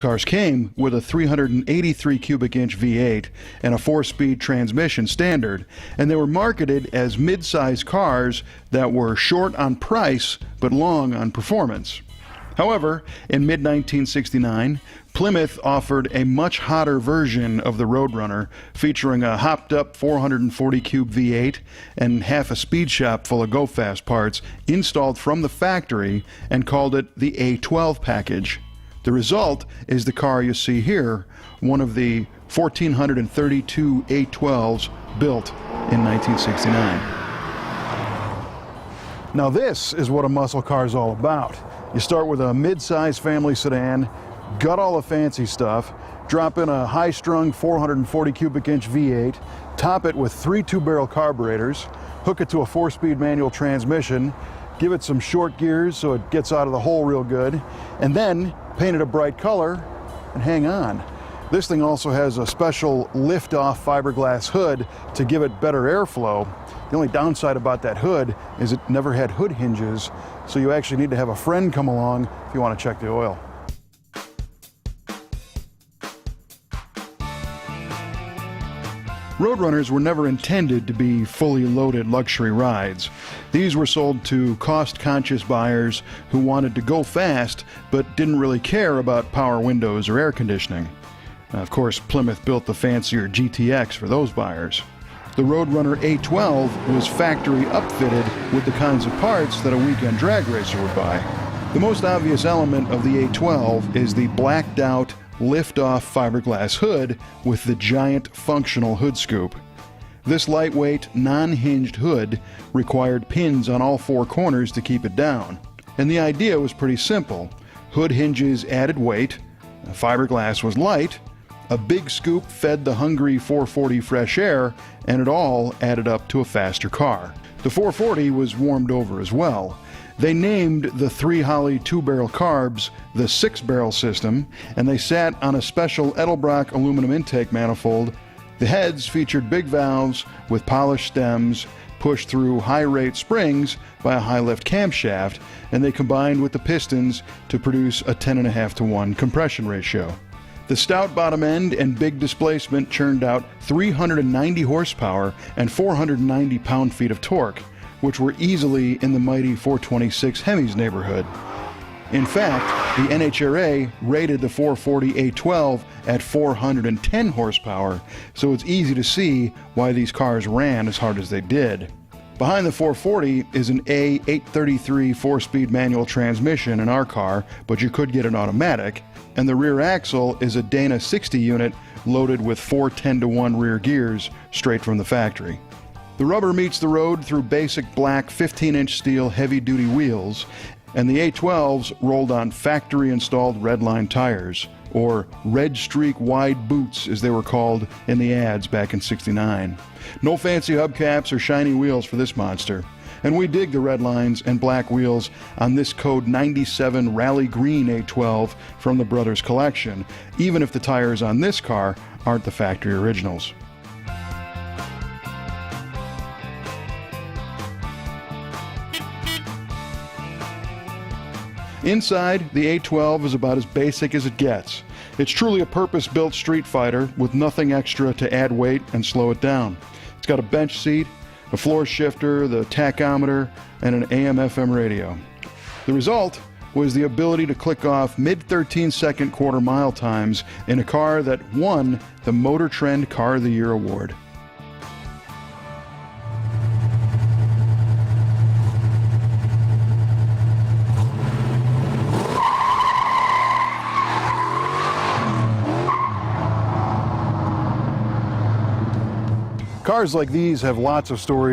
Cars came with a 383 cubic inch V8 and a 4-speed transmission standard, and they were marketed as mid-size cars that were short on price but long on performance. However, in mid-1969, Plymouth offered a much hotter version of the Road Runner, featuring a hopped-up 440 cube V8 and half a speed shop full of go-fast parts installed from the factory, and called it the A12 package. The result is the car you see here, one of the 1,432 A12s built in 1969. Now this is what a muscle car is all about. You start with a mid-size family sedan, gut all the fancy stuff, drop in a high-strung 440 cubic inch V8, top it with 3 2-barrel carburetors, hook it to a 4-speed manual transmission, give it some short gears so it gets out of the hole real good, and then paint it a bright color and hang on. This thing also has a special lift-off fiberglass hood to give it better airflow. The only downside about that hood is it never had hood hinges, so you actually need to have a friend come along if you want to check the oil. Road Runners were never intended to be fully loaded luxury rides. These were sold to cost-conscious buyers who wanted to go fast but didn't really care about power windows or air conditioning. Of course, Plymouth built the fancier GTX for those buyers. The Road Runner A12 was factory upfitted with the kinds of parts that a weekend drag racer would buy. The most obvious element of the A12 is the blacked out lift-off fiberglass hood with the giant functional hood scoop. This lightweight, non-hinged hood required pins on all 4 corners to keep it down. And the idea was pretty simple. Hood hinges added weight, fiberglass was light, a big scoop fed the hungry 440 fresh air, and it all added up to a faster car. The 440 was warmed over as well. They named the 3 Holley 2-barrel carbs the 6-barrel system, and they sat on a special Edelbrock aluminum intake manifold. The heads featured big valves with polished stems, pushed through high-rate springs by a high-lift camshaft, and they combined with the pistons to produce a 10.5-to-1 compression ratio. The stout bottom end and big displacement churned out 390 horsepower and 490 pound-feet of torque, which were easily in the mighty 426 Hemi's neighborhood. In fact, the NHRA rated the 440 A12 at 410 horsepower, so it's easy to see why these cars ran as hard as they did. Behind the 440 is an A833 4-speed manual transmission in our car, but you could get an automatic, and the rear axle is a Dana 60 unit loaded with 4 10-to-1 rear gears straight from the factory. The rubber meets the road through basic black 15-inch steel heavy-duty wheels, and the A12s rolled on factory-installed redline tires, or red streak wide boots as they were called in the ads back in '69. No fancy hubcaps or shiny wheels for this monster. And we dig the red lines and black wheels on this code 97 Rally Green A12 from the Brothers collection, even if the tires on this car aren't the factory originals. Inside, the A12 is about as basic as it gets. It's truly a purpose-built street fighter with nothing extra to add weight and slow it down. It's got a bench seat, a floor shifter, the tachometer, and an AM/FM radio. The result was the ability to click off mid-13-second quarter-mile times in a car that won the Motor Trend Car of the Year award. Cars like these have lots of stories.